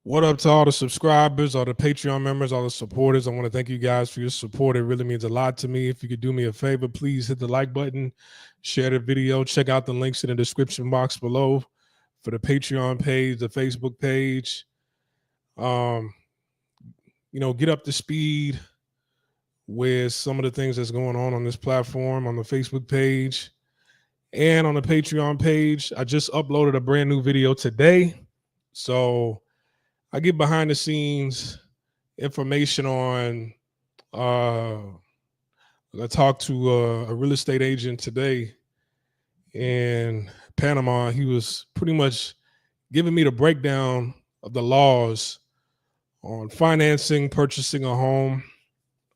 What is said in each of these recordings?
What up to all the subscribers, all the Patreon members, all the supporters? I want to thank you guys for your support. It really means a lot to me. If you could do me a favor, please hit the like button, share the video, check out the links in the description box below for the Patreon page, the Facebook page. Um, get up to speed with some of the things that's going on this platform, on the Facebook page and on the Patreon page. I just uploaded a brand new video today. So I get behind the scenes information on I talked to a real estate agent today in Panama. He was pretty much giving me the breakdown of the laws on financing, purchasing a home.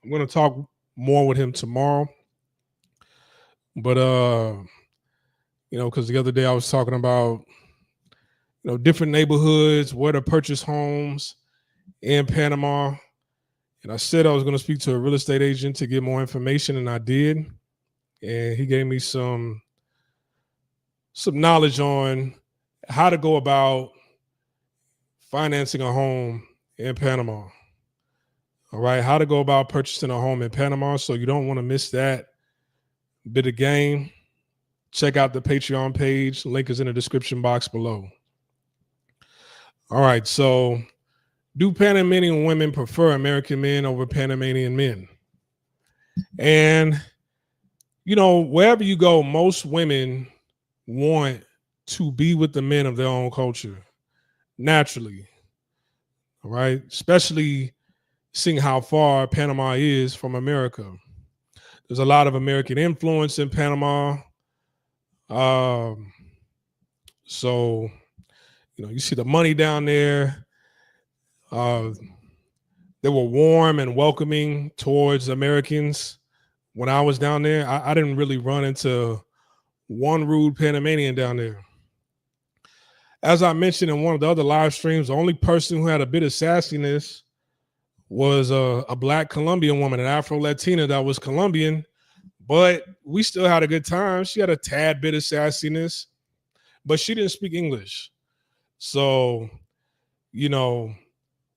I'm going to talk more with him tomorrow. But because the other day I was talking about different neighborhoods, where to purchase homes in Panama. And I said I was going to speak to a real estate agent to get more information, and I did. And he gave me some knowledge on how to go about financing a home in Panama. All right, how to go about purchasing a home in Panama. So you don't want to miss that bit of game. Check out the Patreon page. Link is in the description box below. All right, so do Panamanian women prefer American men over Panamanian men? And, wherever you go, most women want to be with the men of their own culture, naturally. All right, especially seeing how far Panama is from America. There's a lot of American influence in Panama. So, you see the money down there. They were warm and welcoming towards Americans. When I was down there, I didn't really run into one rude Panamanian down there. As I mentioned in one of the other live streams, the only person who had a bit of sassiness was a Black Colombian woman, an Afro-Latina that was Colombian, but we still had a good time. She had a tad bit of sassiness, but she didn't speak English. So,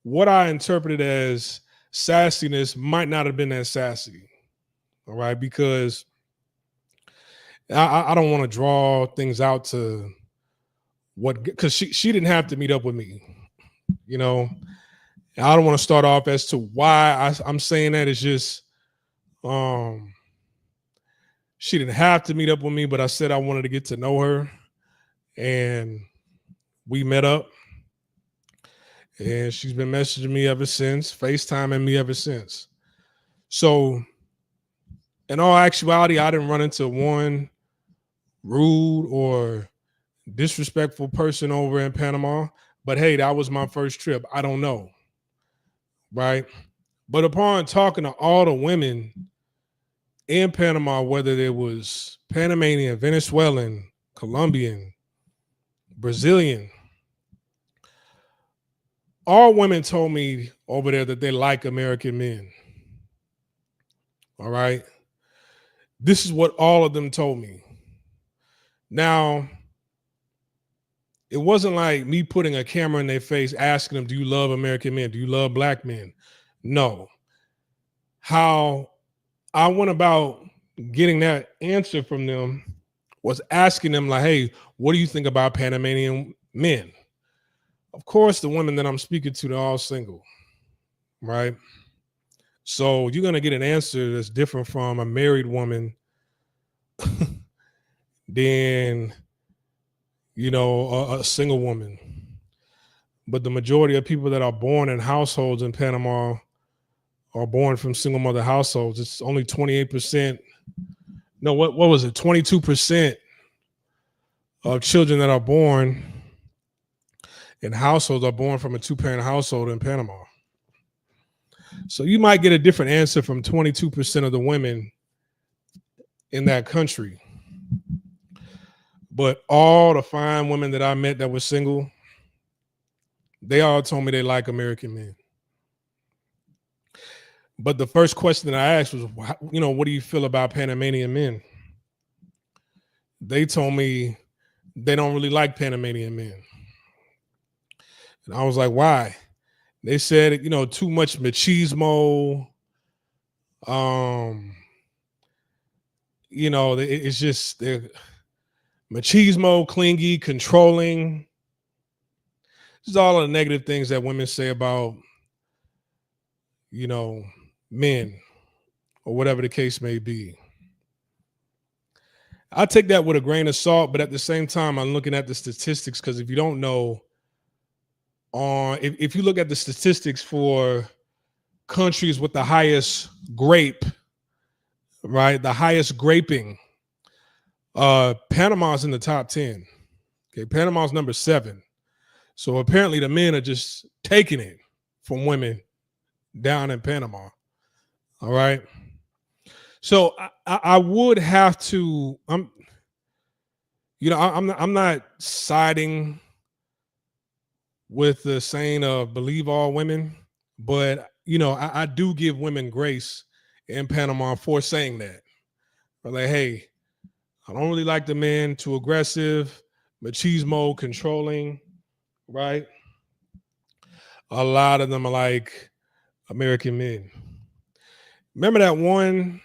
what I interpreted as sassiness might not have been that sassy. All right, because I don't want to draw things out to because she didn't have to meet up with me. I don't want to start off as to why I'm saying that. It's just she didn't have to meet up with me, but I said I wanted to get to know her, and we met up. And she's been messaging me ever since, FaceTiming me ever since. So, in all actuality, I didn't run into one rude or disrespectful person over in Panama. But hey, that was my first trip. I don't know. Right? But upon talking to all the women in Panama, whether it was Panamanian, Venezuelan, Colombian, Brazilian, all women told me over there that they like American men. All right. This is what all of them told me. Now, it wasn't like me putting a camera in their face asking them, do you love American men? Do you love Black men? No. How I went about getting that answer from them was asking them like, hey, what do you think about Panamanian men? Of course, the women that I'm speaking to, they're all single, right? So you're going to get an answer that's different from a married woman than, a single woman. But the majority of people that are born in households in Panama are born from single mother households. It's only 28%. No, what was it? 22% of children that are born in households are born from a two-parent household in Panama. So you might get a different answer from 22% of the women in that country. But all the fine women that I met that were single, they all told me they like American men. But the first question that I asked was, what do you feel about Panamanian men? They told me they don't really like Panamanian men. And I was like, why? They said, too much machismo. Um, it's just they're machismo, clingy, controlling. This is all of the negative things that women say about, you know, men or whatever the case may be. I take that with a grain of salt, but at the same time, I'm looking at the statistics because if you don't know, if you look at the statistics for countries with the highest grape, right, the highest graping, Panama's in the top 10. Okay, Panama's number 7. So apparently the men are just taking it from women down in Panama. All right. So I would have to. I'm not siding with the saying of believe all women, but I do give women grace in Panama for saying that. But like, hey, I don't really like the men, too aggressive, machismo, controlling, right? A lot of them are like American men. Remember that one,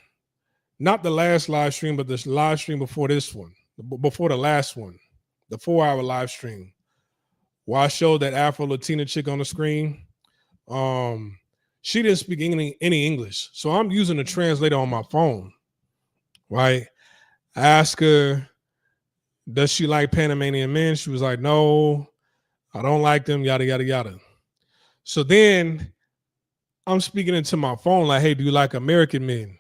not the last live stream, but this live stream before this one, before the last one, the 4-hour live stream, where I showed that Afro Latina chick on the screen. She didn't speak any English. So I'm using a translator on my phone, right? I asked her, does she like Panamanian men? She was like, no, I don't like them, yada, yada, yada. So then I'm speaking into my phone like, hey, do you like American men?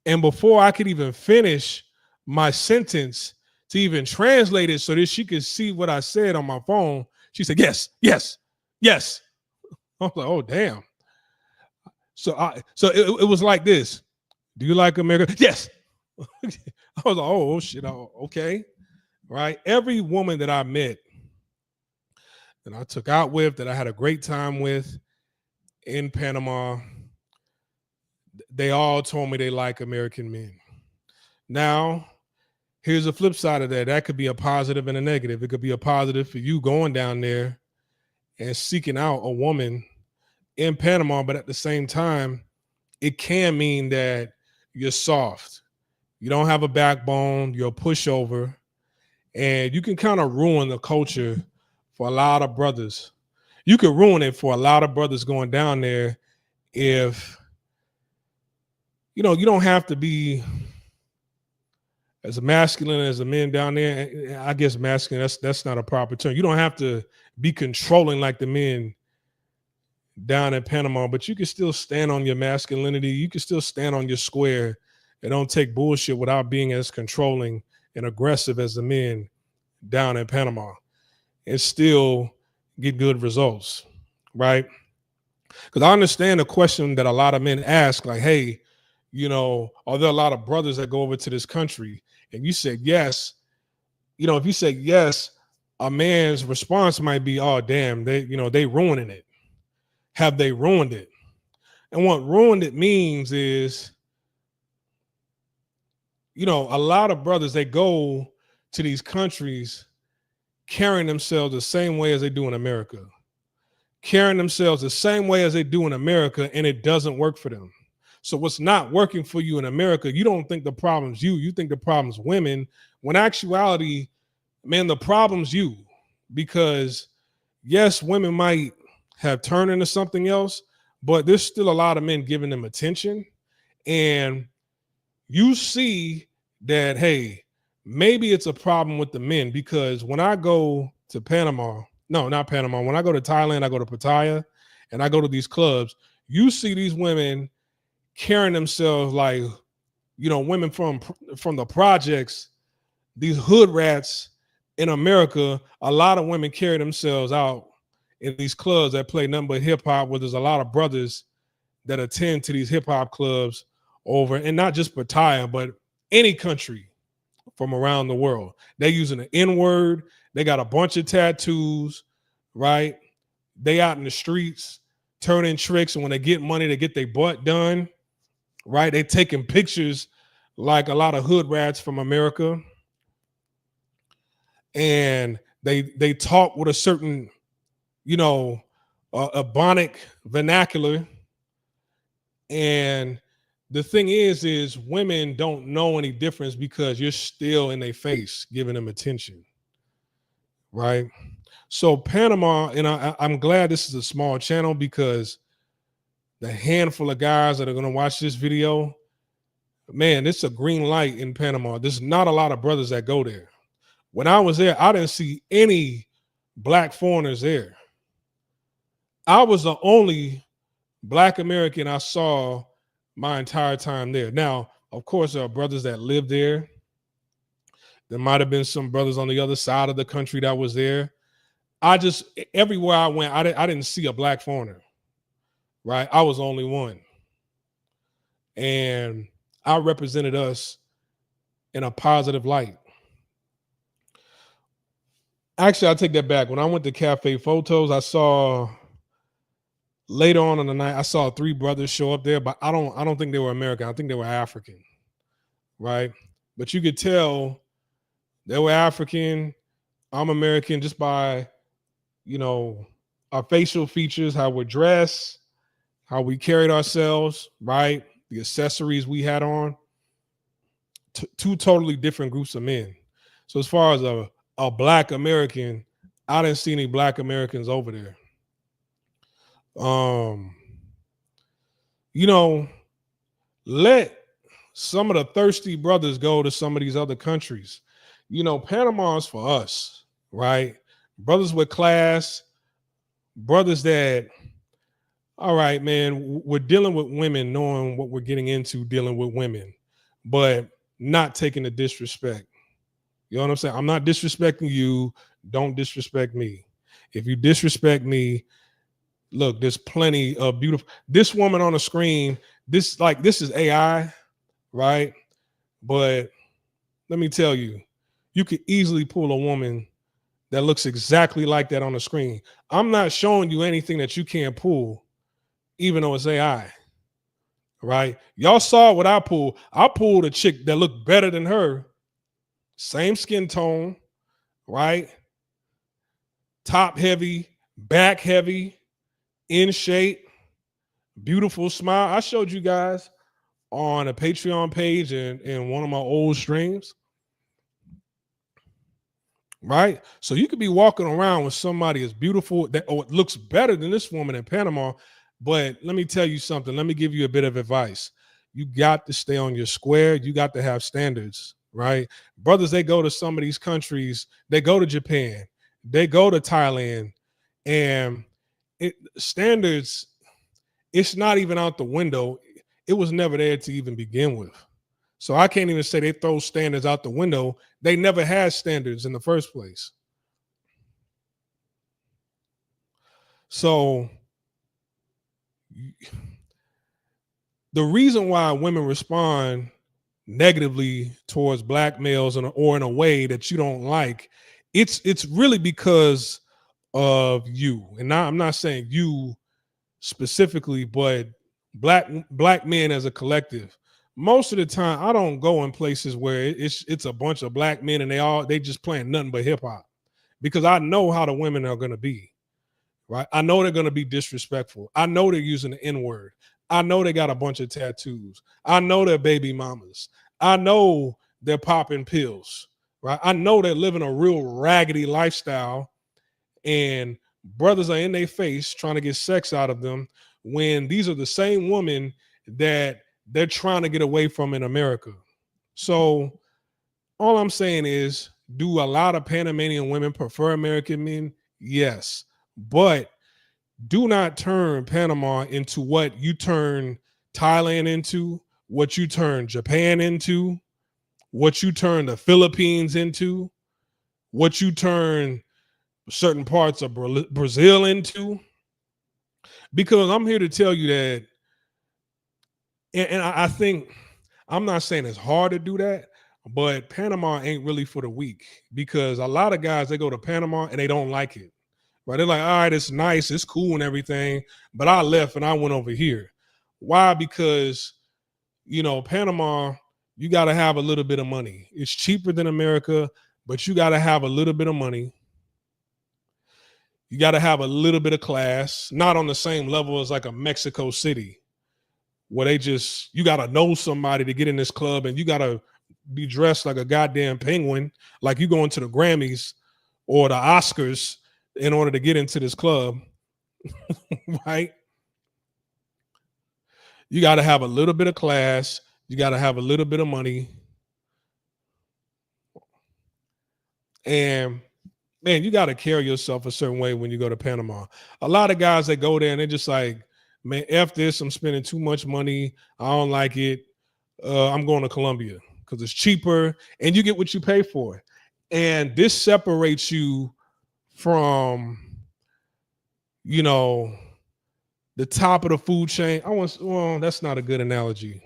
And before I could even finish my sentence to even translate it so that she could see what I said on my phone, she said, yes, yes, yes. I was like, oh, damn. So it was like this. Do you like America? Yes. I was like, oh, shit. Okay. Right. Every woman that I met, that I took out with, that I had a great time with in Panama, they all told me they like American men. Now, here's the flip side of that. That could be a positive and a negative. It could be a positive for you going down there and seeking out a woman in Panama, but at the same time, it can mean that you're soft. You don't have a backbone. You're a pushover. And you can kind of ruin the culture for a lot of brothers. You could ruin it for a lot of brothers going down there if, you don't have to be as masculine as the men down there. I guess masculine, that's not a proper term. You don't have to be controlling like the men down in Panama, but you can still stand on your masculinity. You can still stand on your square and don't take bullshit without being as controlling and aggressive as the men down in Panama and still get good results, right? Because I understand the question that a lot of men ask, like, hey, are there a lot of brothers that go over to this country? And you said yes. If you say yes, a man's response might be, oh, damn, they ruining it. Have they ruined it? And what ruined it means is, a lot of brothers, they go to these countries carrying themselves the same way as they do in America, carrying themselves the same way as they do in America, and it doesn't work for them. So what's not working for you in America, you don't think the problem's you think the problem's women, when actuality, man, the problem's you. Because yes, women might have turned into something else, but there's still a lot of men giving them attention. And you see that, hey, maybe it's a problem with the men, because when I go to Panama, no, not Panama, when I go to Thailand, I go to Pattaya, and I go to these clubs, you see these women carrying themselves like, women from the projects, these hood rats in America. A lot of women carry themselves out in these clubs that play nothing but hip hop, where there's a lot of brothers that attend to these hip hop clubs over, and not just Pattaya, but any country from around the world. They're using the N-word. They got a bunch of tattoos, right? They out in the streets turning tricks, and when they get money, they get their butt done, right? They taking pictures like a lot of hood rats from America, and they talk with a certain you know, a Ebonic vernacular. And the thing is women don't know any difference because you're still in their face giving them attention, right? So Panama, and I'm glad this is a small channel because the handful of guys that are going to watch this video, man, it's a green light in Panama. There's not a lot of brothers that go there. When I was there, I didn't see any black foreigners there. I was the only black American I saw my entire time there. Now, of course, there are brothers that live there. There might have been some brothers on the other side of the country that was there. Everywhere I went, I didn't see a black foreigner, right? I was the only one. And I represented us in a positive light. Actually, I'll take that back. When I went to Cafe Photos, I saw later on in the night, I saw 3 brothers show up there, but I don't think they were American. I think they were African, right? But you could tell they were African. I'm American just by, our facial features, how we're dressed, how we carried ourselves, right? The accessories we had on. 2 totally different groups of men. So as far as a black American, I didn't see any black Americans over there. Let some of the thirsty brothers go to some of these other countries. Panama's for us, right? Brothers with class, brothers that, all right, man, we're dealing with women, knowing what we're getting into dealing with women, but not taking the disrespect. You know what I'm saying? I'm not disrespecting you. Don't disrespect me. If you disrespect me, look, there's plenty of beautiful. This woman on the screen, this is AI, right? But let me tell you, you could easily pull a woman that looks exactly like that on the screen. I'm not showing you anything that you can't pull, even though it's AI, right? Y'all saw what I pulled. I pulled a chick that looked better than her. Same skin tone, right? Top heavy, back heavy, in shape, beautiful smile. I showed you guys on a Patreon page and in one of my old streams, right? So you could be walking around with somebody as beautiful that looks better than this woman in Panama. But let me tell you something. Let me give you a bit of advice. You got to stay on your square. You got to have standards, right? Brothers, they go to some of these countries. They go to Japan. They go to Thailand. And standards, it's not even out the window. It was never there to even begin with. So I can't even say they throw standards out the window. They never had standards in the first place. So the reason why women respond negatively towards black males or in a way that you don't like, it's really because of you. And now I'm not saying you specifically, but black men as a collective. Most of the time, I don't go in places where it's a bunch of black men and they just playing nothing but hip hop, because I know how the women are going to be, right? I know they're going to be disrespectful. I know they're using the N-word. I know they got a bunch of tattoos. I know they're baby mamas. I know they're popping pills, right? I know they're living a real raggedy lifestyle, and brothers are in their face trying to get sex out of them when these are the same women that they're trying to get away from in America. So all I'm saying is, do a lot of Panamanian women prefer American men? Yes. But do not turn Panama into what you turn Thailand into, what you turn Japan into, what you turn the Philippines into, what you turn certain parts of Brazil into. Because I'm here to tell you that, and I think, I'm not saying it's hard to do that, but Panama ain't really for the weak, because a lot of guys, they go to Panama and they don't like it. Right? They're like, all right, it's nice, it's cool and everything, but I left and I went over here. Why? Because, Panama, you got to have a little bit of money. It's cheaper than America, but you got to have a little bit of money. You got to have a little bit of class, not on the same level as like a Mexico City, where you got to know somebody to get in this club, and you got to be dressed like a goddamn penguin, like you going to the Grammys or the Oscars in order to get into this club, right? You got to have a little bit of class. You got to have a little bit of money. And man, you got to carry yourself a certain way when you go to Panama. A lot of guys that go there and they're just like, man, F this, I'm spending too much money. I don't like it. I'm going to Colombia because it's cheaper and you get what you pay for. And this separates you from, you know, the top of the food chain. Well, that's not a good analogy,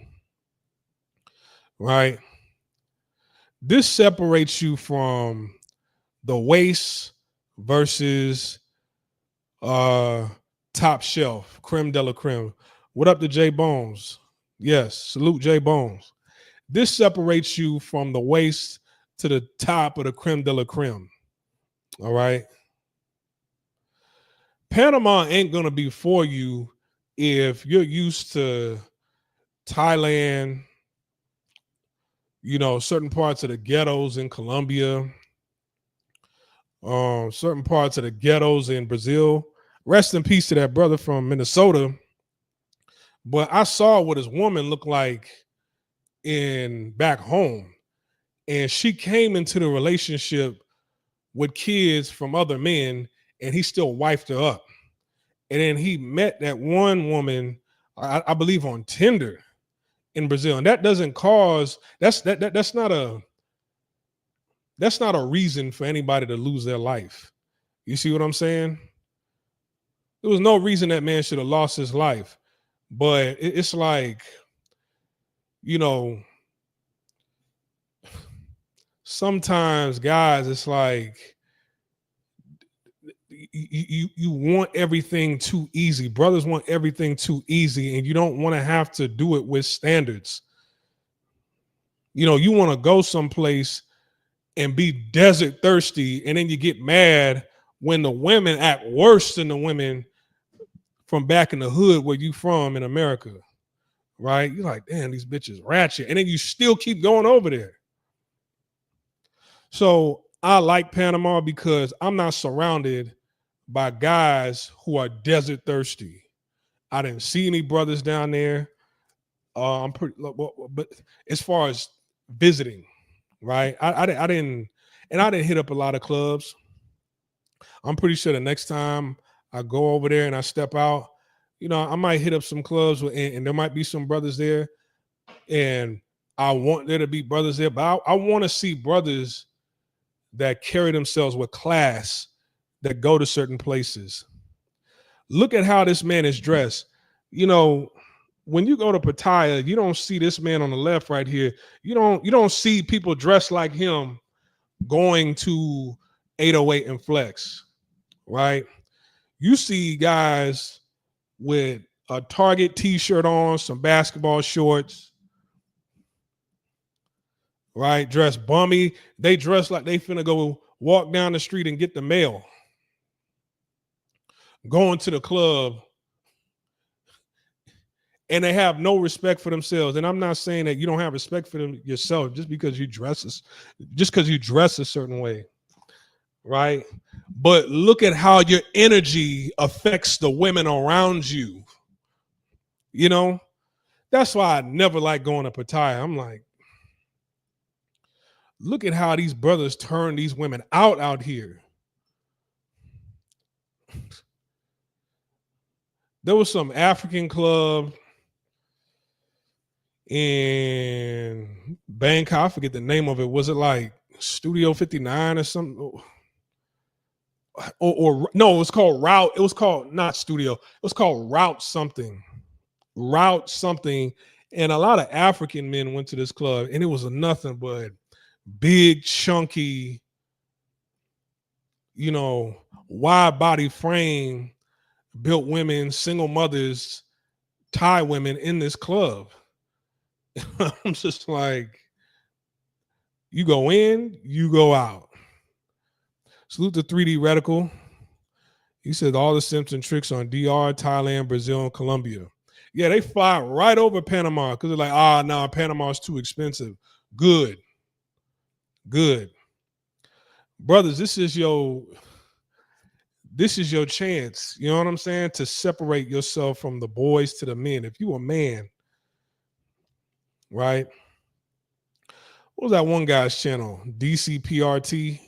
right? This separates you from the waist versus top shelf, creme de la creme. What up to Jay Bones? Yes, salute Jay Bones. This separates you from the waist to the top of the creme de la creme. All right. Panama ain't gonna be for you if you're used to Thailand, you know, certain parts of the ghettos in Colombia, certain parts of the ghettos in Brazil. Rest in peace to that brother from Minnesota. But I saw what his woman looked like in back home. And she came into the relationship with kids from other men, and he still wifed her up. And then he met that one woman, I believe, on Tinder in Brazil. And that doesn't cause that's not a reason for anybody to lose their life. You see what I'm saying? There was no reason that man should have lost his life. But it's like, you know, sometimes guys, it's like you want everything too easy. Brothers want everything too easy, and you don't want to have to do it with standards. You know, you want to go someplace and be desert thirsty, and then you get mad when the women act worse than the women from back in the hood where you from in America, right? You're like, damn, these bitches ratchet. And then you still keep going over there. So I like Panama because I'm not surrounded by guys who are desert thirsty. I didn't see any brothers down there. I'm pretty, but as far as visiting, right? I didn't hit up a lot of clubs. I'm pretty sure the next time I go over there and I step out, you know, I might hit up some clubs and there might be some brothers there, and I want there to be brothers there, but I want to see brothers that carry themselves with class, that go to certain places. Look at how this man is dressed. You know, when you go to Pattaya, you don't see this man on the left right here. You don't see people dressed like him going to 808 and Flex, right? You see guys with a Target t-shirt on, some basketball shorts, right? Dressed bummy. They dress like they finna go walk down the street and get the mail. Going to the club, and they have no respect for themselves. And I'm not saying that you don't have respect for yourself just because you dress a certain way, right? But look at how your energy affects the women around you. You know, that's why I never like going to Pattaya. I'm like, look at how these brothers turn these women out here. There was some African club in Bangkok. I forget the name of it. Was it like Studio 59 or something? Or no, it was called Route. It was called not Studio. It was called Route something. Route something. And a lot of African men went to this club, and it was nothing but big, chunky, you know, wide body frame, built women, single mothers, Thai women in this club. I'm just like, you go in, you go out. Salute to 3D Reticle. He said all the Simpson tricks on DR, Thailand, Brazil, and Colombia. Yeah, they fly right over Panama because they're like, no, Panama's too expensive. Good. Brothers, this is your chance. You know what I'm saying? To separate yourself from the boys to the men. If you a man, right? What was that one guy's channel? DCPRT.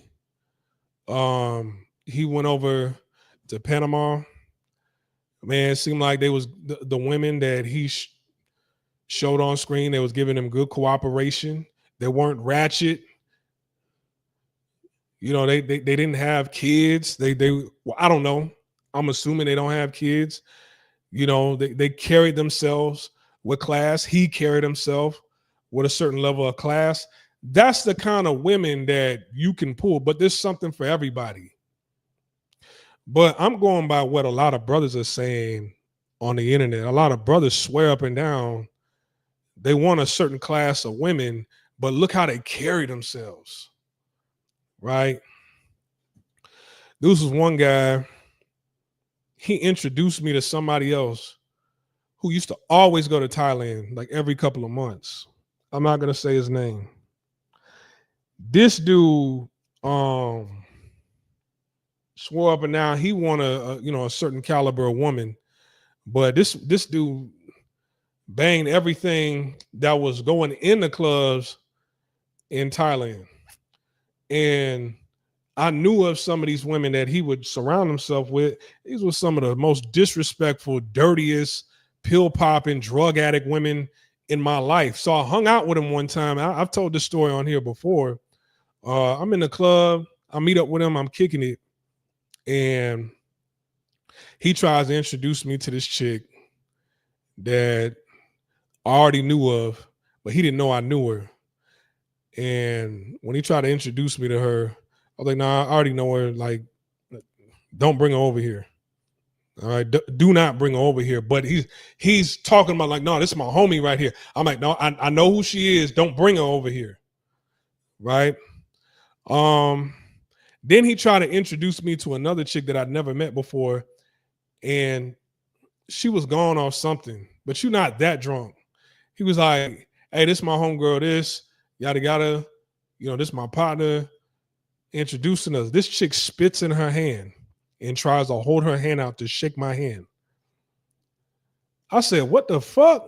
He went over to Panama. Man, it seemed like they was the women that he showed on screen. They was giving him good cooperation. They weren't ratchet. You know, they didn't have kids. Well, I don't know. I'm assuming they don't have kids. You know, they carried themselves with class. He carried himself with a certain level of class. That's the kind of women that you can pull, but there's something for everybody. But I'm going by what a lot of brothers are saying on the internet. A lot of brothers swear up and down they want a certain class of women, but look how they carry themselves, right? This was one guy, he introduced me to somebody else who used to always go to Thailand like every couple of months. I'm not going to say his name. This dude swore up and down he wanted a certain caliber of woman, but this dude banged everything that was going in the clubs in Thailand. And I knew of some of these women that he would surround himself with. These were some of the most disrespectful, dirtiest, pill popping, drug addict women in my life. So I hung out with him one time. I've told this story on here before. I'm in the club. I meet up with him. I'm kicking it. And he tries to introduce me to this chick that I already knew of, but he didn't know I knew her. And when he tried to introduce me to her, I was like, nah, I already know her. Like, don't bring her over here. All right. Do not bring her over here. But he's talking about like, no, this is my homie right here. I'm like, no, I know who she is. Don't bring her over here. Right. Then he tried to introduce me to another chick that I'd never met before. And she was gone off something, but you're not that drunk. He was like, hey, this is my homegirl, this, yada, yada. You know, this is my partner. Introducing us. This chick spits in her hand and tries to hold her hand out to shake my hand. I said, what the fuck?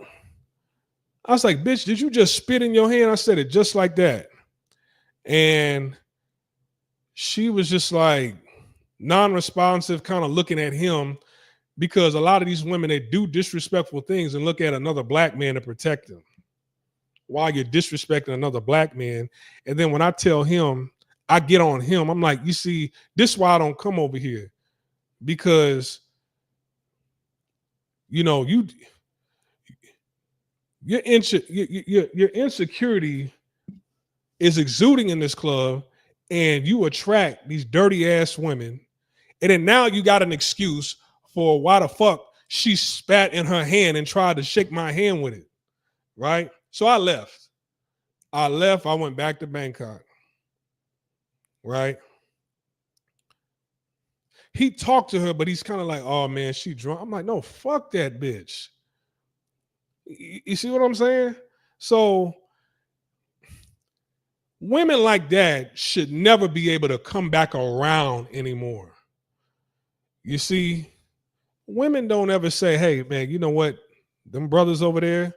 I was like, bitch, did you just spit in your hand? I said it just like that. And she was just like non-responsive, kind of looking at him, because a lot of these women, they do disrespectful things and look at another black man to protect them while you're disrespecting another black man. And then when I tell him, I get on him, I'm like, you see, this is why I don't come over here, because, you know, your insecurity is exuding in this club, and you attract these dirty ass women. And then now you got an excuse for why the fuck she spat in her hand and tried to shake my hand with it. Right? So I left. I went back to Bangkok. Right? He talked to her, but he's kind of like, oh man, she drunk. I'm like, no, fuck that bitch. You see what I'm saying? So women like that should never be able to come back around anymore. You see, women don't ever say, hey, man, you know what? Them brothers over there,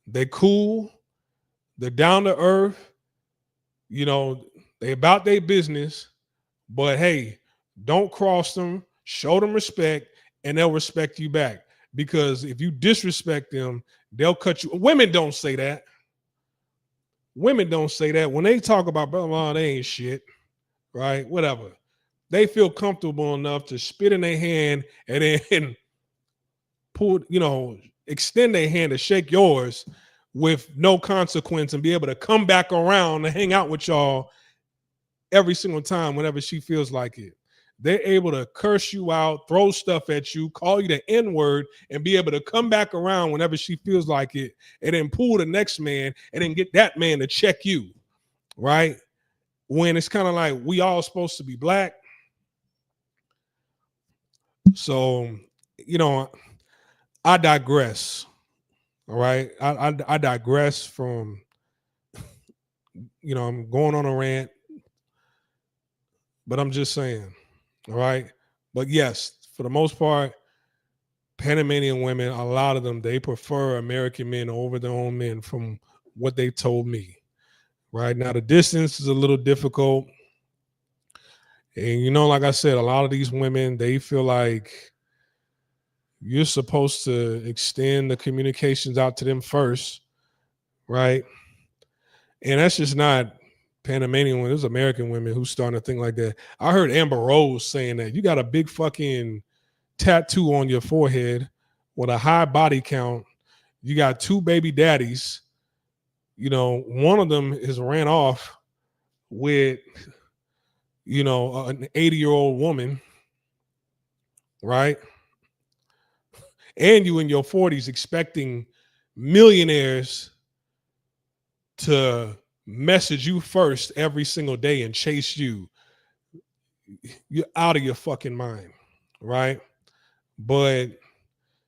they cool. They're down to earth. You know, they about their business. But hey, don't cross them. Show them respect, and they'll respect you back. Because if you disrespect them, they'll cut you. Women don't say that. Women don't say that. When they talk about blah, blah, they ain't shit, right? Whatever. They feel comfortable enough to spit in their hand and then pull, extend their hand to shake yours with no consequence and be able to come back around and hang out with y'all every single time whenever she feels like it. They're able to curse you out, throw stuff at you, call you the N-word, and be able to come back around whenever she feels like it, and then pull the next man and then get that man to check you, right? When it's kind of like we all supposed to be black. So, you know, I digress. All right. I digress from, I'm going on a rant, but I'm just saying. All right. But yes, for the most part, Panamanian women, a lot of them, they prefer American men over their own men from what they told me. Right now, the distance is a little difficult. And, like I said, a lot of these women, they feel like you're supposed to extend the communications out to them first. Right. And that's just not Panamanian women. There's American women who starting to think like that. I heard Amber Rose saying that you got a big fucking tattoo on your forehead with a high body count. You got two baby daddies. One of them has ran off with, an 80-year-old woman, right? And you in your 40s expecting millionaires to message you first every single day and chase you. You're out of your fucking mind, right? But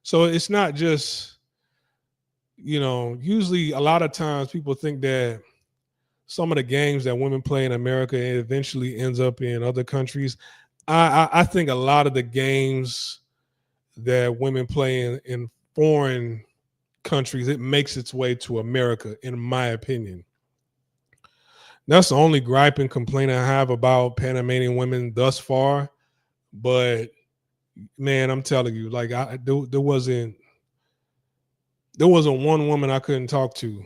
so it's not just, usually a lot of times people think that some of the games that women play in America eventually ends up in other countries. I think a lot of the games that women play in foreign countries, it makes its way to America, in my opinion. That's the only gripe and complaint I have about Panamanian women thus far. But man, I'm telling you, like there wasn't one woman I couldn't talk to,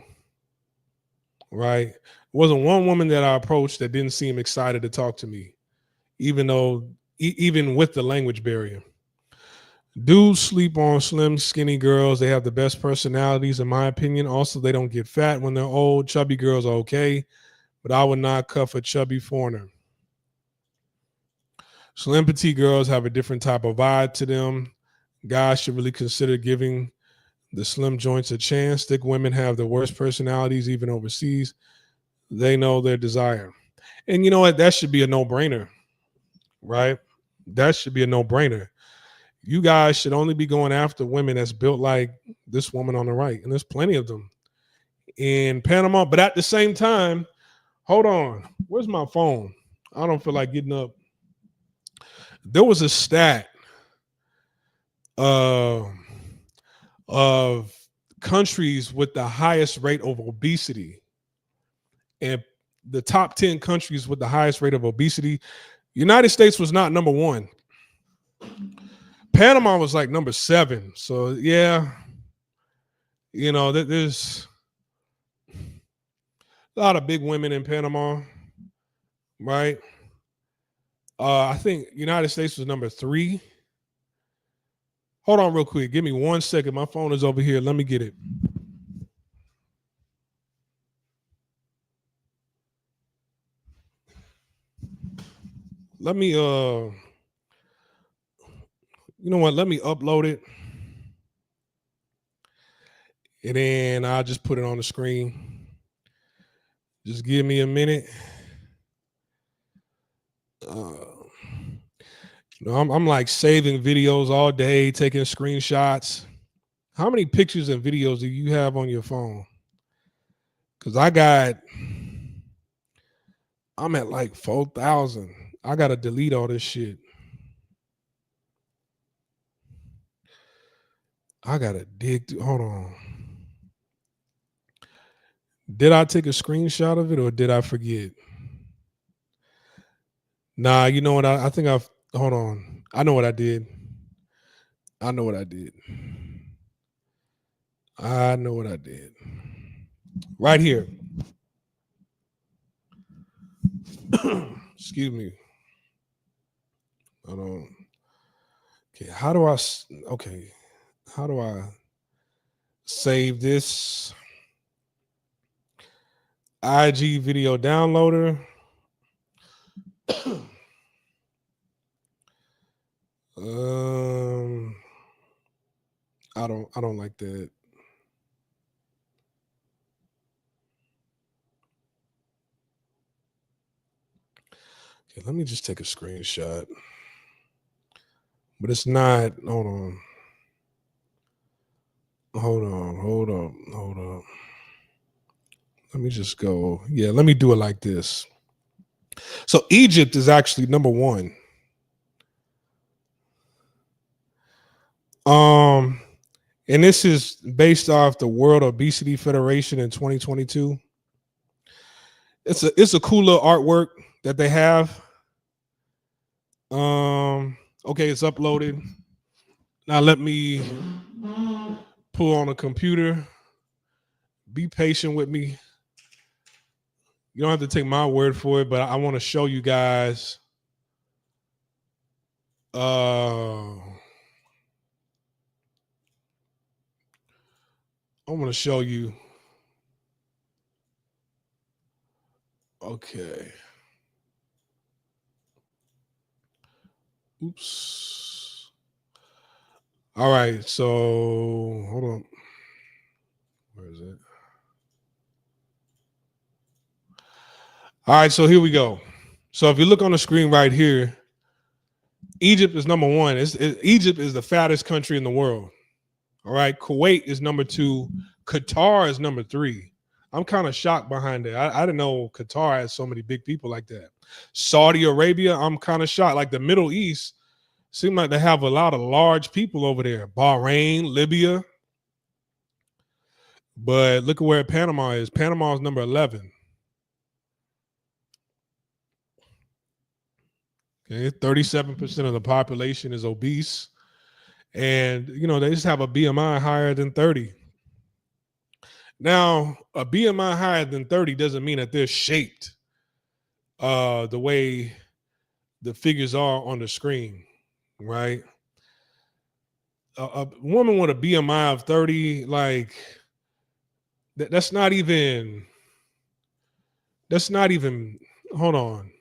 right? There wasn't one woman that I approached that didn't seem excited to talk to me, even though even with the language barrier. Dudes sleep on slim, skinny girls. They have the best personalities, in my opinion. Also, they don't get fat when they're old. Chubby girls are okay, but I would not cuff a chubby foreigner. Slim, petite girls have a different type of vibe to them. Guys should really consider giving the slim joints a chance. Thick women have the worst personalities, even overseas. They know their desire. And you know what? That should be a no-brainer, right? That should be a no-brainer. You guys should only be going after women that's built like this woman on the right. And there's plenty of them in Panama. But at the same time, hold on. Where's my phone? I don't feel like getting up. There was a stat uh, of countries with the highest rate of obesity. And the top 10 countries with the highest rate of obesity, United States was not number one. Panama was like number 7. So yeah, there's a lot of big women in Panama, right? I think United States was number 3. Hold on real quick. Give me 1 second. My phone is over here. Let me get it. Let me you know what? Let me upload it. And then I'll just put it on the screen. Just give me a minute. I'm like saving videos all day, taking screenshots. How many pictures and videos do you have on your phone? Because I'm at like 4,000. I got to delete all this shit. I got to dig through. Hold on. Did I take a screenshot of it or did I forget? Nah, you know what? I think hold on. I know what I did. I know what I did. I know what I did. Right here. Excuse me. Hold on. Okay, okay. How do I save this IG video downloader? I don't like that. Okay, let me just take a screenshot. but it's not. Hold on. Hold on. Hold up. Hold up. Let me just go. Yeah, let me do it like this. So Egypt is actually number one. Um, and this is based off the World Obesity Federation in 2022. It's a cool little artwork that they have. Okay, it's uploaded. Now let me pull on a computer. Be patient with me. You don't have to take my word for it, but I want to show you guys. I want to show you. Okay. Oops. All right. So hold on. Where is it? All right. So here we go. So if you look on the screen right here, Egypt is number one. Egypt is the fattest country in the world. All right. Kuwait is number two. Qatar is number three. I'm kind of shocked behind it. I didn't know Qatar has so many big people like that. Saudi Arabia, I'm kind of shocked. Like the Middle East, seem like they have a lot of large people over there. Bahrain, Libya. But look at where Panama is. Panama is number 11. Okay, 37% of the population is obese. And, they just have a BMI higher than 30. Now, a BMI higher than 30 doesn't mean that they're shaped the way the figures are on the screen, right? A woman with a BMI of 30, like that's not even, hold on.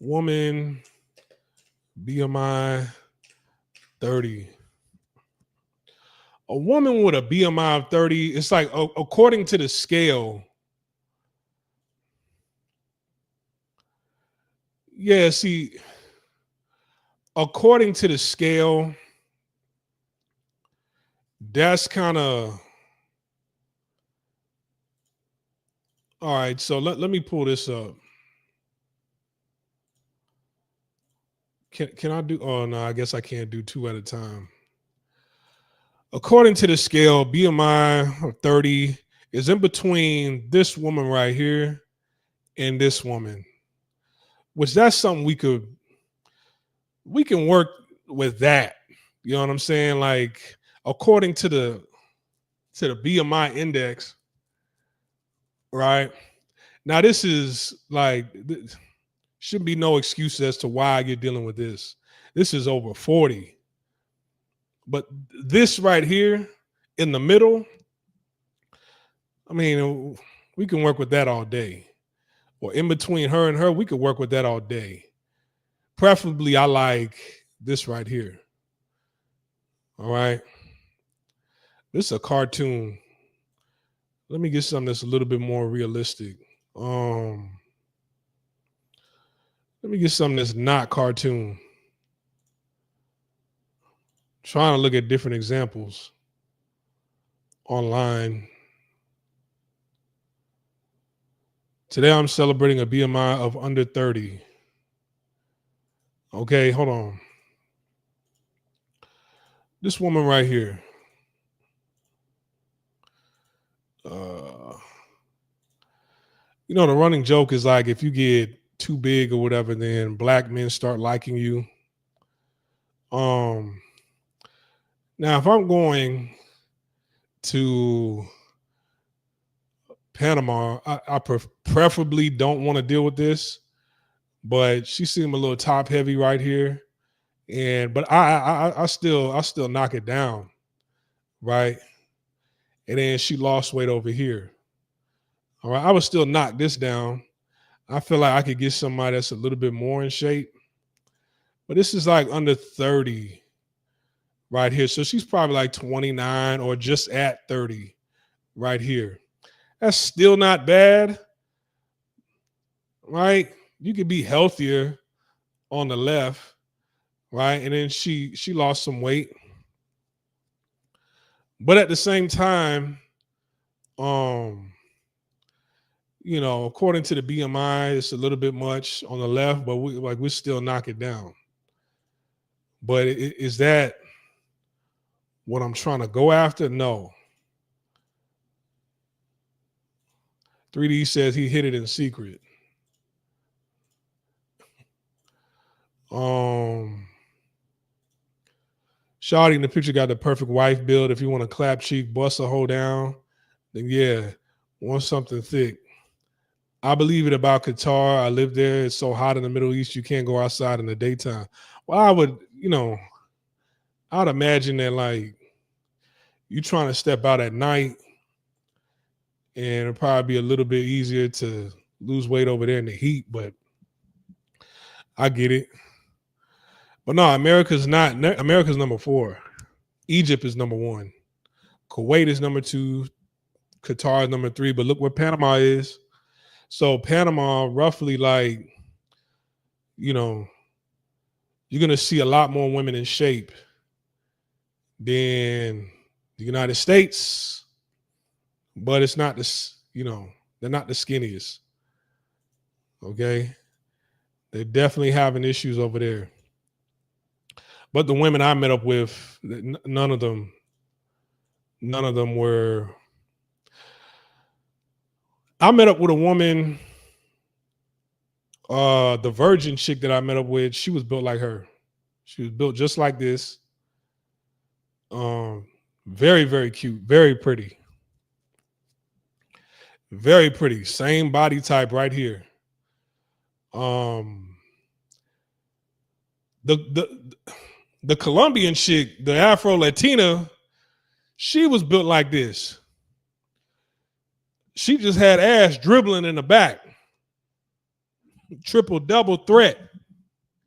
Woman, BMI 30. A woman with a BMI of 30, it's like, according to the scale. Yeah, see, according to the scale, that's kind of, all right. So let me pull this up. Can I do, oh no, I guess I can't do two at a time. According to the scale, BMI of 30 is in between this woman right here and this woman, which that's something we can work with that. You know what I'm saying? Like according to the BMI index, right? Now this is like should be no excuse as to why you're dealing with this. This is over 40. But this right here in the middle, I mean, we can work with that all day. Or in between her and her, we could work with that all day. Preferably, I like this right here. All right. This is a cartoon. Let me get something that's a little bit more realistic. Let me get something that's not cartoon. Trying to look at different examples online. Today I'm celebrating a BMI of under 30. Okay, hold on. This woman right here. The running joke is like if you get too big or whatever, then black men start liking you. Now if I'm going to Panama, I preferably don't want to deal with this, but she seemed a little top heavy right here, but I still knock it down, right? And then she lost weight over here. All right, I would still knock this down. I feel like I could get somebody that's a little bit more in shape, but this is like under 30 right here. So she's probably like 29 or just at 30 right here. That's still not bad, right? You could be healthier on the left, right? And then she lost some weight. But at the same time, um, according to the BMI, it's a little bit much on the left, but we still knock it down. But is that what I'm trying to go after? No. 3D says he hit it in secret. Shawty in the picture got the perfect wife build. If you want a clap cheek, bust a hoe down, then yeah, want something thick. I believe it about Qatar. I live there. It's so hot in the Middle East, you can't go outside in the daytime. Well, I'd imagine that like you trying to step out at night, and it'll probably be a little bit easier to lose weight over there in the heat, but I get it. But no, America's number 4. Egypt is number 1. Kuwait is number 2. Qatar is number 3. But look where Panama is. So Panama, roughly like, you're going to see a lot more women in shape than the United States. But it's not they're not the skinniest. Okay. They're definitely having issues over there. But the women I met up with, none of them were. I met up with a woman, the virgin chick that I met up with, she was built like her. She was built just like this. Very, very cute, very pretty. Very pretty. Same body type right here. The Colombian chick, the Afro Latina, she was built like this. She just had ass dribbling in the back. Triple double threat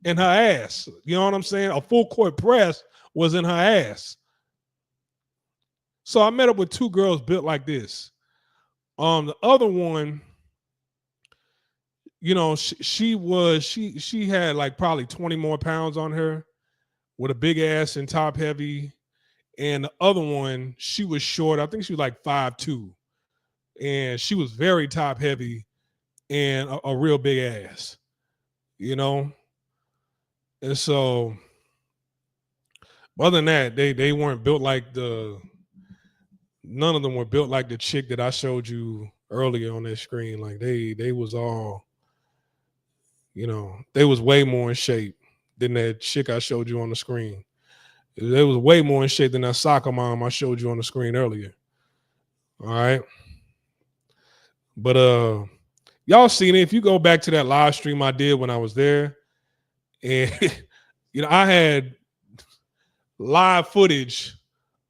in her ass. You know what I'm saying? A full court press was in her ass. So I met up with 2 girls built like this. The other one, she had like probably 20 more pounds on her with a big ass and top heavy. And the other one, she was short. I think she was like 5'2". And she was very top heavy and a real big ass, And so other than that, they weren't built like none of them were built like the chick that I showed you earlier on that screen. Like they was all, they was way more in shape than that chick I showed you on the screen. They was way more in shape than that soccer mom I showed you on the screen earlier. All right. But y'all seen it. If you go back to that live stream I did when I was there, and I had live footage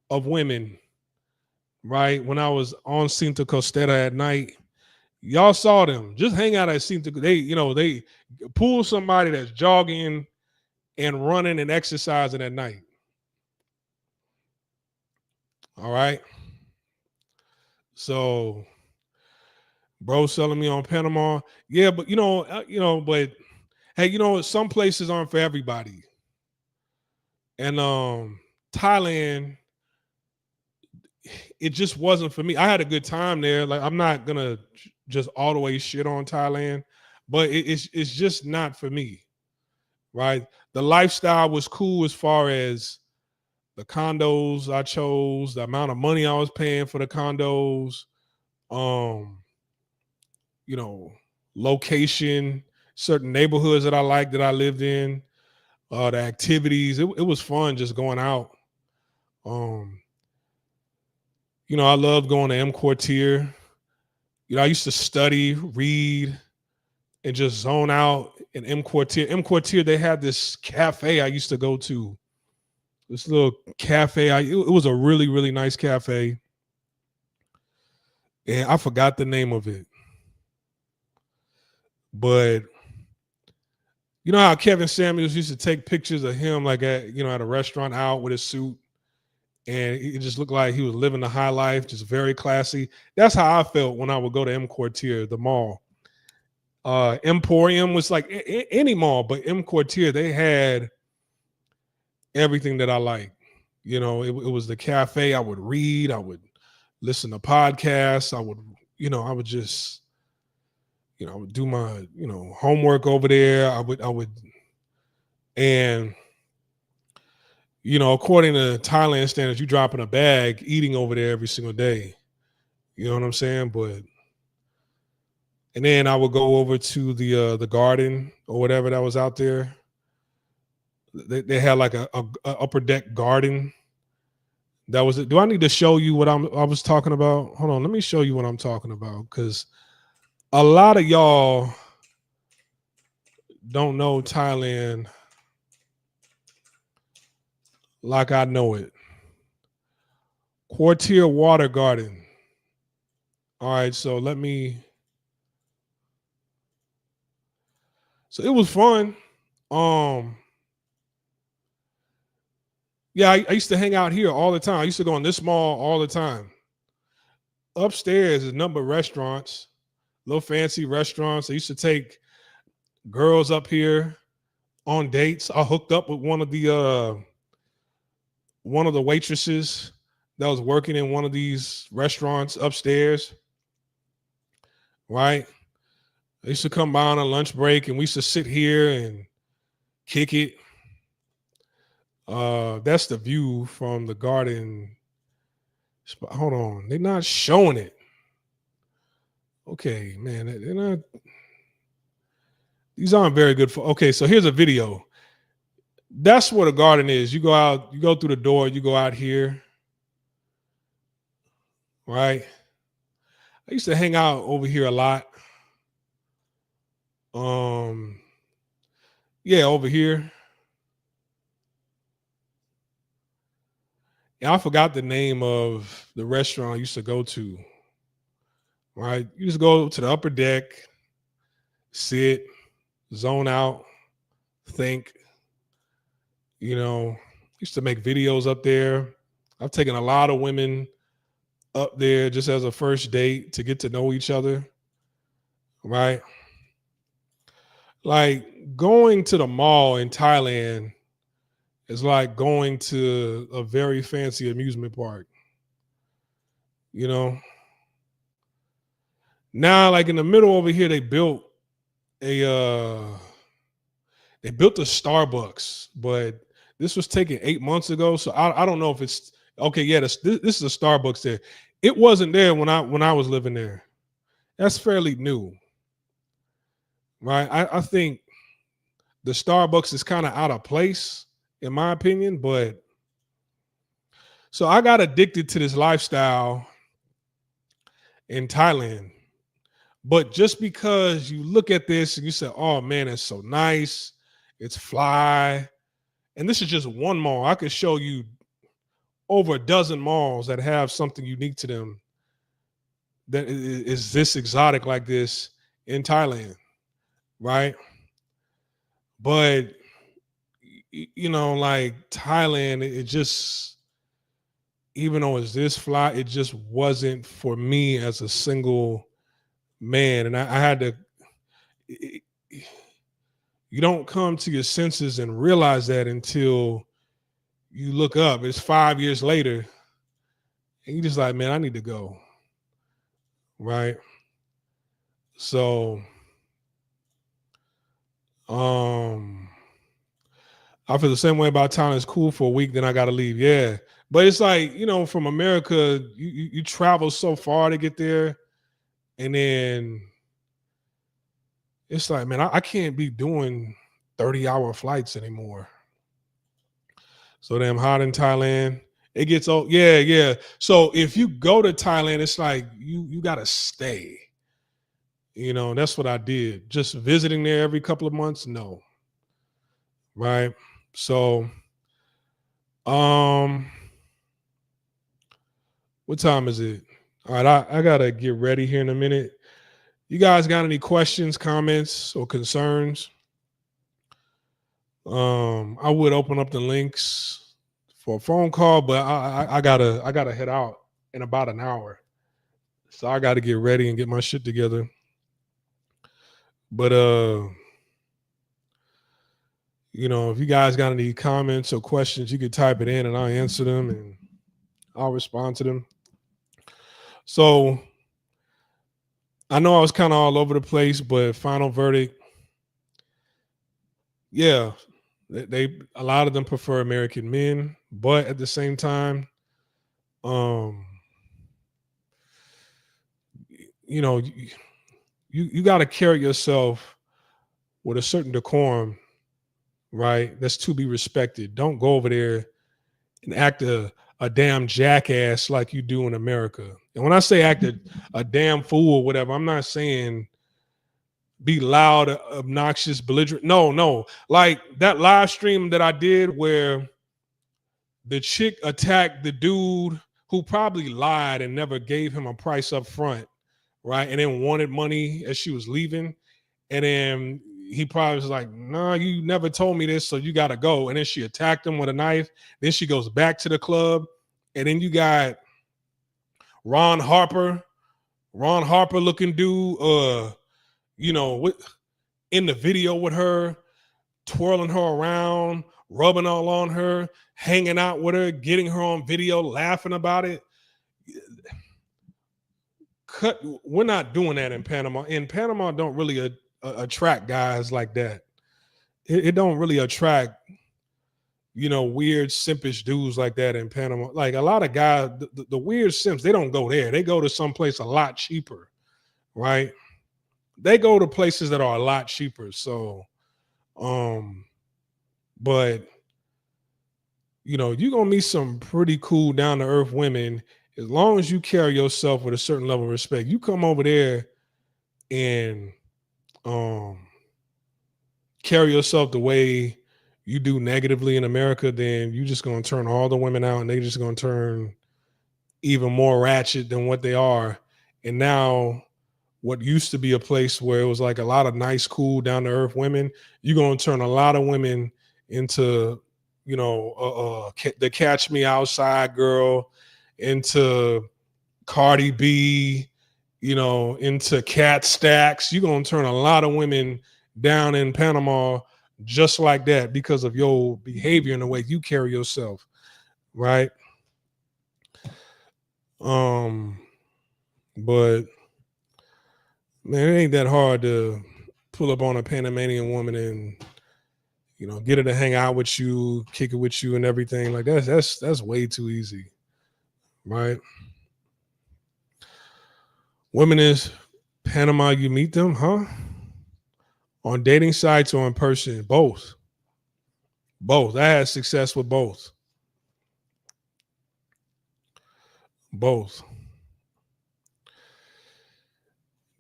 of women, right? When I was on Cinta Costera at night, y'all saw them just hang out at Cinta. They pull somebody that's jogging and running and exercising at night. All right. So, bro, selling me on Panama. Yeah, but but hey, some places aren't for everybody. And Thailand, it just wasn't for me. I had a good time there. Like, I'm not gonna just all the way shit on Thailand, but it's just not for me. Right? The lifestyle was cool as far as the condos I chose, the amount of money I was paying for the condos, location, certain neighborhoods that I liked that I lived in, the activities. It was fun just going out. I loved going to M Quartier. I used to study, read, and just zone out in M Quartier. M Quartier, they had this cafe I used to go to. This little cafe. It was a really, really nice cafe. And I forgot the name of it. But you know how Kevin Samuels used to take pictures of him like at a restaurant out with his suit, and it just looked like he was living the high life, just very classy. That's how I felt when I would go to M Quartier, the mall. Emporium was like any mall, but M Quartier, they had everything that I like. It was the cafe. I would read. I would listen to podcasts. I would just, I would do my, homework over there. And, according to Thailand standards, you drop in a bag eating over there every single day. You know what I'm saying? And then I would go over to the garden or whatever that was out there. They had like a upper deck garden. That was it. Do I need to show you what I was talking about? Hold on, let me show you what I'm talking about, because a lot of y'all don't know Thailand like I know it. Quartier Water Garden. All right, so so it was fun. Yeah, I used to hang out here all the time. I used to go in this mall all the time. Upstairs is a number of restaurants, little fancy restaurants. I used to take girls up here on dates. I hooked up with one of the waitresses that was working in one of these restaurants upstairs. Right? I used to come by on a lunch break and we used to sit here and kick it. That's the view from the garden. Hold on, they're not showing it. Okay, man, they're not. These aren't very good for. Okay, so here's a video. That's where the garden is. You go out, you go through the door, you go out here. Right? I used to hang out over here a lot. Yeah, over here. Yeah, I forgot the name of the restaurant I used to go to. Right? You just go to the upper deck, sit, zone out, think. Used to make videos up there. I've taken a lot of women up there just as a first date to get to know each other. Right? Like going to the mall in Thailand is like going to a very fancy amusement park. You know, now like in the middle over here, a a Starbucks, but this was taken 8 months ago. So I don't know if it's okay. Yeah, this is a Starbucks there. It wasn't there when I was living there. That's fairly new, right? I think the Starbucks is kind of out of place, in my opinion. But so I got addicted to this lifestyle in Thailand. But just because you look at this and you say, oh man, it's so nice, it's fly. And this is just one mall. I could show you over a dozen malls that have something unique to them that is this exotic like this in Thailand, right? But like Thailand, it just, even though it's this fly, it just wasn't for me as a single man. And I had to, you don't come to your senses and realize that until you look up. It's 5 years later, and you're just like, man, I need to go. Right? So, I feel the same way about Thailand. It's cool for a week, then I got to leave. Yeah. But it's like, from America, you travel so far to get there. And then it's like, man, I can't be doing 30-hour flights anymore. So damn hot in Thailand. It gets old. Yeah, yeah. So if you go to Thailand, it's like you gotta stay. That's what I did. Just visiting there every couple of months, no. Right. So what time is it? All right, I gotta get ready here in a minute. You guys got any questions, comments, or concerns? I would open up the links for a phone call, but I gotta head out in about an hour. So I gotta get ready and get my shit together. But If you guys got any comments or questions, you could type it in and I'll answer them and I'll respond to them. So I know I was kind of all over the place, but final verdict, yeah, they a lot of them prefer American men, but at the same time, um, you know, you got to carry yourself with a certain decorum, right? That's to be respected. Don't go over there and act a damn jackass like you do in America. And when I say act a damn fool or whatever, I'm not saying be loud, obnoxious, belligerent. No, no. Like that live stream that I did where the chick attacked the dude who probably lied and never gave him a price up front, right? And then wanted money as she was leaving. And then he probably was like, "No, you never told me this, so you got to go." And then she attacked him with a knife. Then she goes back to the club. And then you got Ron Harper looking dude, in the video with her, twirling her around, rubbing all on her, hanging out with her, getting her on video, laughing about it. We're not doing that in Panama. In Panama, don't really attract guys like that. It don't really attract, weird simpish dudes like that in Panama. Like a lot of guys, the weird simps, they don't go there. They go to someplace a lot cheaper, right? They go to places that are a lot cheaper. So, but you're gonna meet some pretty cool, down to earth women as long as you carry yourself with a certain level of respect. You come over there and carry yourself the way you do negatively in America, then you're just gonna turn all the women out and they're just gonna turn even more ratchet than what they are. And now what used to be a place where it was like a lot of nice, cool, down to earth women, you're gonna turn a lot of women into, the Catch Me Outside girl, into Cardi B, into Cat Stacks. You're gonna turn a lot of women down in Panama just like that because of your behavior and the way you carry yourself, right? But man, it ain't that hard to pull up on a Panamanian woman and get her to hang out with you, kick it with you, and everything. Like that's way too easy, right? Women is Panama, you meet them, huh? On dating sites or in person? Both. Both. I had success with both. Both.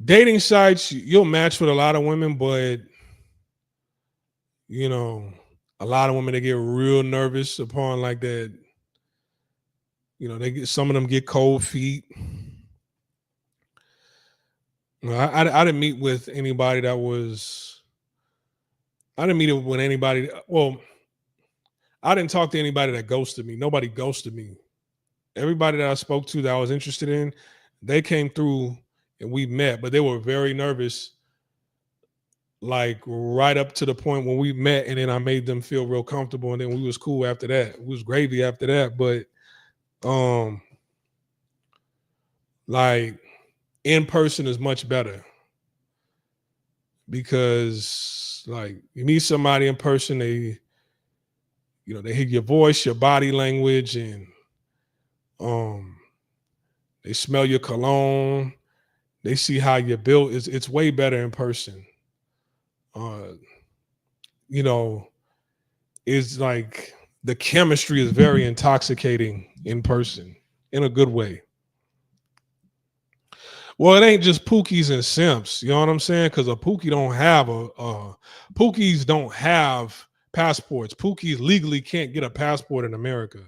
Dating sites, you'll match with a lot of women, but a lot of women, they get real nervous upon like that. Some of them get cold feet. I didn't meet with anybody that was. I didn't meet with anybody. Well, I didn't talk to anybody that ghosted me. Nobody ghosted me. Everybody that I spoke to that I was interested in, they came through and we met, but they were very nervous. Like right up to the point when we met, and then I made them feel real comfortable, and then we was cool after that. It was gravy after that, but like in person is much better because like you meet somebody in person, they hear your voice, your body language, and they smell your cologne, they see how you're built. It's way better in person. It's like the chemistry is very intoxicating in person in a good way. Well, it ain't just pookies and simps, you know what I'm saying? Because a pookie don't have pookies don't have passports. Pookies legally can't get a passport in America.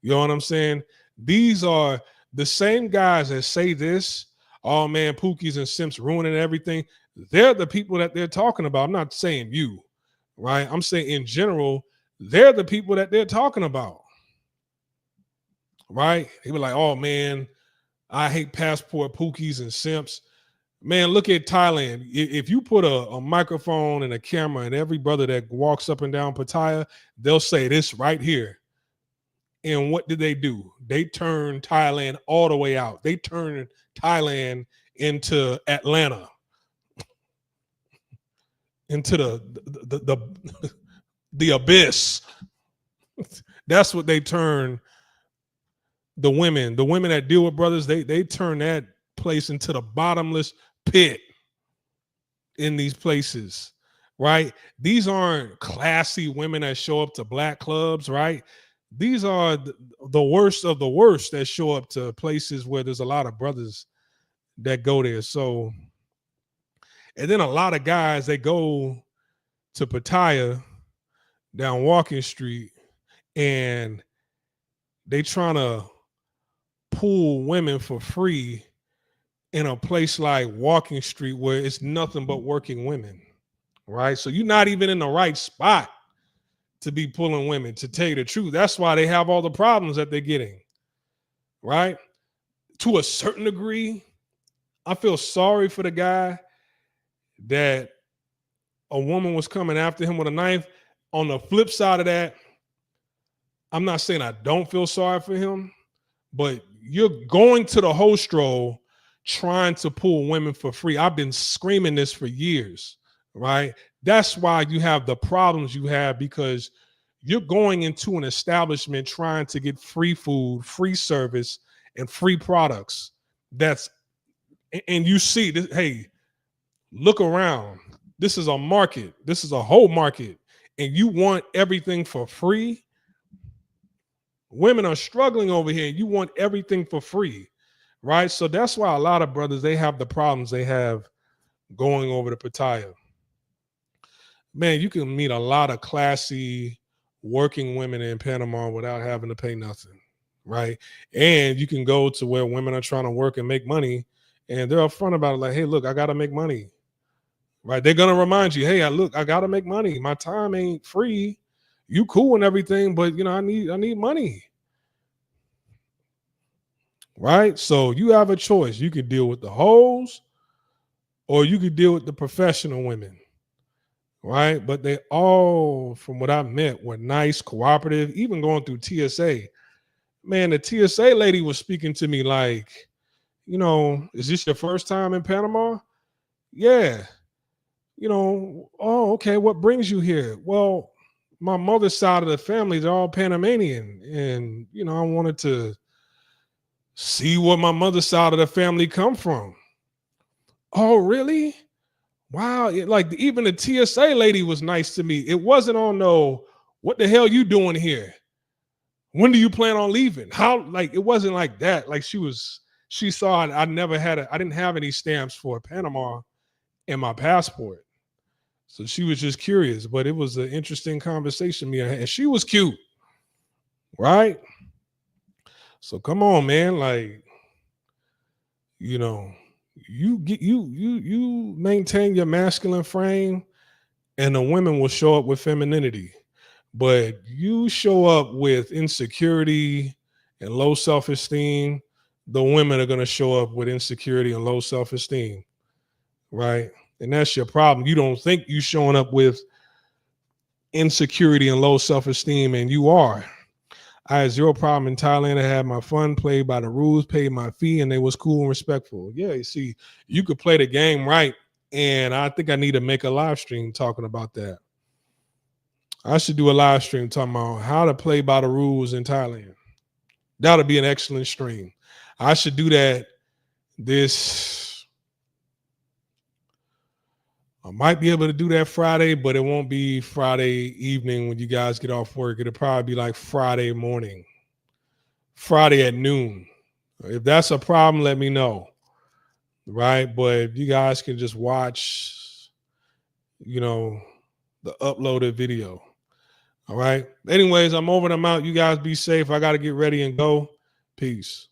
You know what I'm saying? These are the same guys that say this. Oh man, pookies and simps ruining everything. They're the people that they're talking about. I'm not saying you, right? I'm saying in general, they're the people that they're talking about, right? They were like, oh man, I hate passport pookies and simps. Man, look at Thailand. If you put a microphone and a camera and every brother that walks up and down Pattaya, they'll say this right here. And what did they do? They turned Thailand all the way out. They turned Thailand into Atlanta, into the abyss. That's what they turn the women. The women that deal with brothers, they turn that place into the bottomless pit in these places, right? These aren't classy women that show up to black clubs, right? These are the worst of the worst that show up to places where there's a lot of brothers that go there. So, and then a lot of guys, they go to Pattaya down Walking Street and they trying to pull women for free in a place like Walking Street where it's nothing but working women, right? So you're not even in the right spot to be pulling women, to tell you the truth. That's why they have all the problems that they're getting, right? To a certain degree, I feel sorry for the guy that a woman was coming after him with a knife. On the flip side of that, I'm not saying I don't feel sorry for him, but you're going to the hostro trying to pull women for free. I've been screaming this for years, right? That's why you have the problems you have, because you're going into an establishment trying to get free food, free service, and free products. And you see this, hey, look around. This is a market. This is a whole market. And you want everything for free? Women are struggling over here. You want everything for free, right? So that's why a lot of brothers, they have the problems they have going over to Pattaya. Man, you can meet a lot of classy working women in Panama without having to pay nothing, right? And you can go to where women are trying to work and make money, and they're upfront about it, like, hey, look, I got to make money, right? They're going to remind you, hey, look, I got to make money. My time ain't free. You cool and everything, but, you know, I need money, right? So you have a choice. You could deal with the hoes or you could deal with the professional women, right? But they all, from what I met, were nice, cooperative, even going through TSA. Man, the TSA lady was speaking to me like, you know, is this your first time in Panama? Yeah. You know, oh, okay, what brings you here? Well, my mother's side of the family, they're all Panamanian. And, you know, I wanted to see where my mother's side of the family come from. Oh, really? Wow. Like even the TSA lady was nice to me. It wasn't on no, what the hell you doing here? When do you plan on leaving? How, like, it wasn't like that. Like she saw I didn't have any stamps for Panama in my passport. So she was just curious, but it was an interesting conversation me and her. And she was cute, right? So come on, man. Like, you know, you maintain your masculine frame and the women will show up with femininity. But you show up with insecurity and low self-esteem, the women are going to show up with insecurity and low self-esteem, right? And that's your problem. You don't think you showing up with insecurity and low self-esteem, and you are. I had zero problem in Thailand. I had my fun, played by the rules, paid my fee, and they was cool and respectful. Yeah, you see, you could play the game right, and I think I need to make a live stream talking about that. I should do a live stream talking about how to play by the rules in Thailand. That'll be an excellent stream. I should do that I might be able to do that Friday, but it won't be Friday evening when you guys get off work. It'll probably be like Friday morning, Friday at noon. If that's a problem, let me know, right? But you guys can just watch, you know, the uploaded video. All right. Anyways, I'm over and I'm out. You guys be safe. I got to get ready and go. Peace.